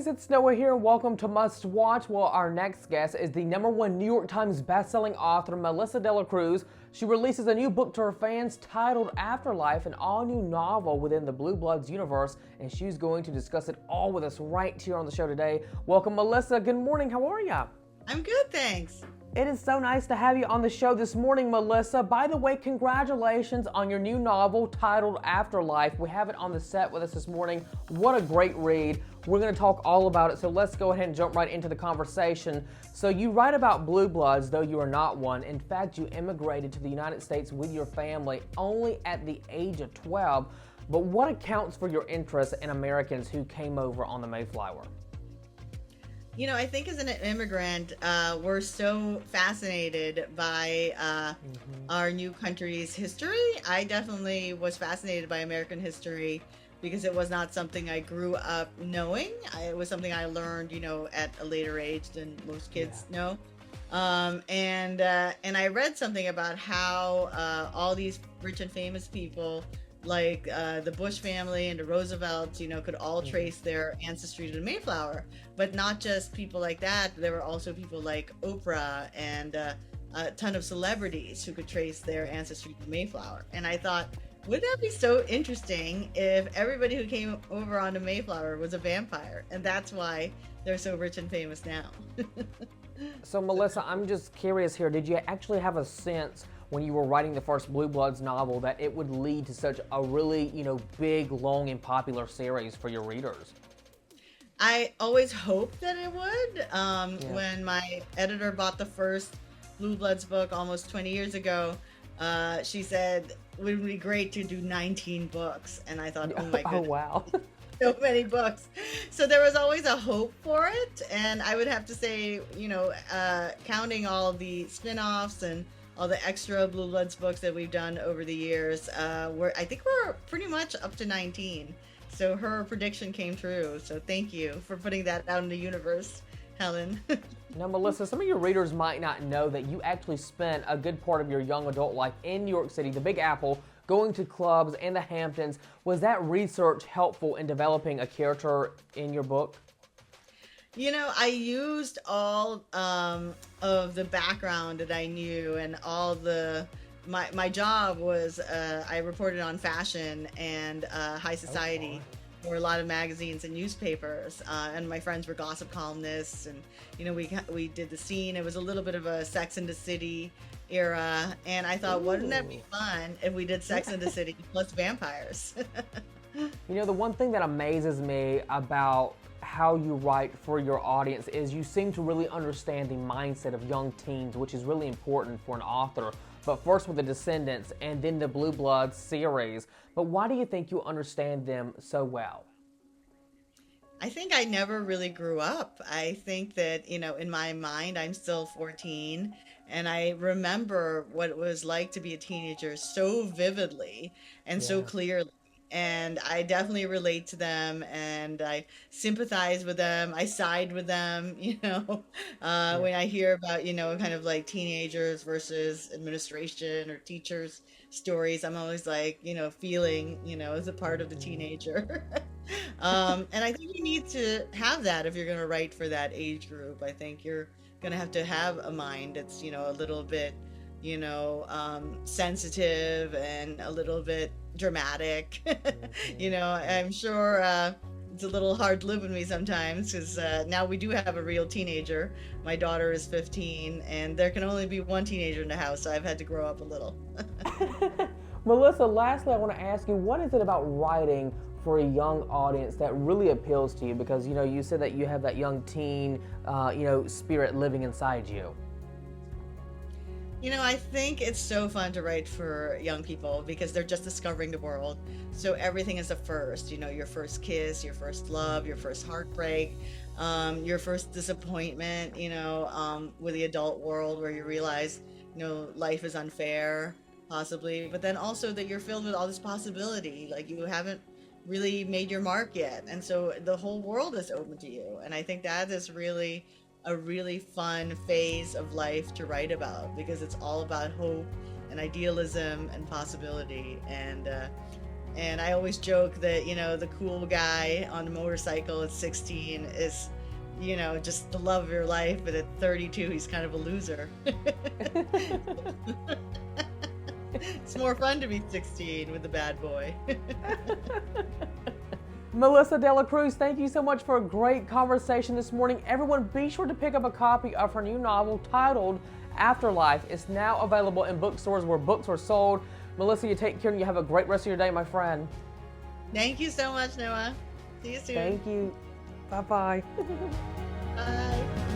guys, it's Noah here and welcome to Must Watch. Well, our next guest is the #1 New York Times bestselling author Melissa de Cruz. She releases a new book to her fans titled Afterlife, an all-new novel within the Blue Bloods universe, and she's going to discuss it all with us right here on the show today. Welcome, Melissa. Good morning. How are you? I'm good, thanks. It is so nice to have you on the show this morning, Melissa. By the way, congratulations on your new novel titled Afterlife. We have it on the set with us this morning. What a great read. We're going to talk all about it, so let's go ahead and jump right into the conversation. So you write about Blue Bloods, though you are not one. In fact, you immigrated to the United States with your family only at the age of 12. But what accounts for your interest in Americans who came over on the Mayflower? You know, I think as an immigrant, we're so fascinated by our new country's history. I definitely was fascinated by American history because it was not something I grew up knowing. It was something I learned, at a later age than most kids know. And I read something about how all these rich and famous people, like the Bush family and the Roosevelts, could all trace their ancestry to the Mayflower. But not just people like that. There were also people like Oprah and a ton of celebrities who could trace their ancestry to the Mayflower. And I thought, wouldn't that be so interesting if everybody who came over on the Mayflower was a vampire? And that's why they're so rich and famous now. So, Melissa, I'm just curious here. Did you actually have a sense when you were writing the first Blue Bloods novel that it would lead to such a really, big, long, and popular series for your readers? I always hoped that it would. When my editor bought the first Blue Bloods book almost 20 years ago, she said, it would be great to do 19 books. And I thought, oh my goodness. Oh, wow. So many books. So there was always a hope for it. And I would have to say, counting all the spin-offs and all the extra Blue Bloods books that we've done over the years, I think we're pretty much up to 19. So her prediction came true. So thank you for putting that out in the universe, Helen. Now, Melissa, some of your readers might not know that you actually spent a good part of your young adult life in New York City, the Big Apple, going to clubs and the Hamptons. Was that research helpful in developing a character in your book? I used all of the background that I knew and all my job was I reported on fashion and high society for a lot of magazines and newspapers, and my friends were gossip columnists, and we did the scene. It was a little bit of a Sex and the City era, and I thought, wouldn't that be fun if we did Sex and the City plus vampires? The one thing that amazes me about how you write for your audience is you seem to really understand the mindset of young teens, which is really important for an author. But first with the Descendants and then the Blue Bloods series. But why do you think you understand them so well? I think I never really grew up. I think that, in my mind, I'm still 14, and I remember what it was like to be a teenager so vividly and so clearly. And I definitely relate to them, and I sympathize with them. I side with them, when I hear about, kind of like teenagers versus administration or teachers stories. I'm always like, feeling, as a part of the teenager. And I think you need to have that if you're going to write for that age group. I think you're going to have a mind that's, a little bit, sensitive and a little bit dramatic. I'm sure it's a little hard to live with me sometimes because now we do have a real teenager. My daughter is 15, and there can only be one teenager in the house, so I've had to grow up a little. Melissa, lastly, I want to ask you, what is it about writing for a young audience that really appeals to you? Because, you said that you have that young teen, spirit living inside you. I think it's so fun to write for young people because they're just discovering the world. So everything is a first, your first kiss, your first love, your first heartbreak, your first disappointment, with the adult world where you realize, life is unfair, possibly, but then also that you're filled with all this possibility, like you haven't really made your mark yet. And so the whole world is open to you. And I think that is really a really fun phase of life to write about because it's all about hope and idealism and possibility. And And I always joke that, the cool guy on the motorcycle at 16 is, just the love of your life, but at 32, he's kind of a loser. It's more fun to be 16 with the bad boy. Melissa De La Cruz, thank you so much for a great conversation this morning. Everyone, be sure to pick up a copy of her new novel titled Afterlife. It's now available in bookstores where books are sold. Melissa, you take care and you have a great rest of your day, my friend. Thank you so much, Noah. See you soon. Thank you. Bye-bye. Bye.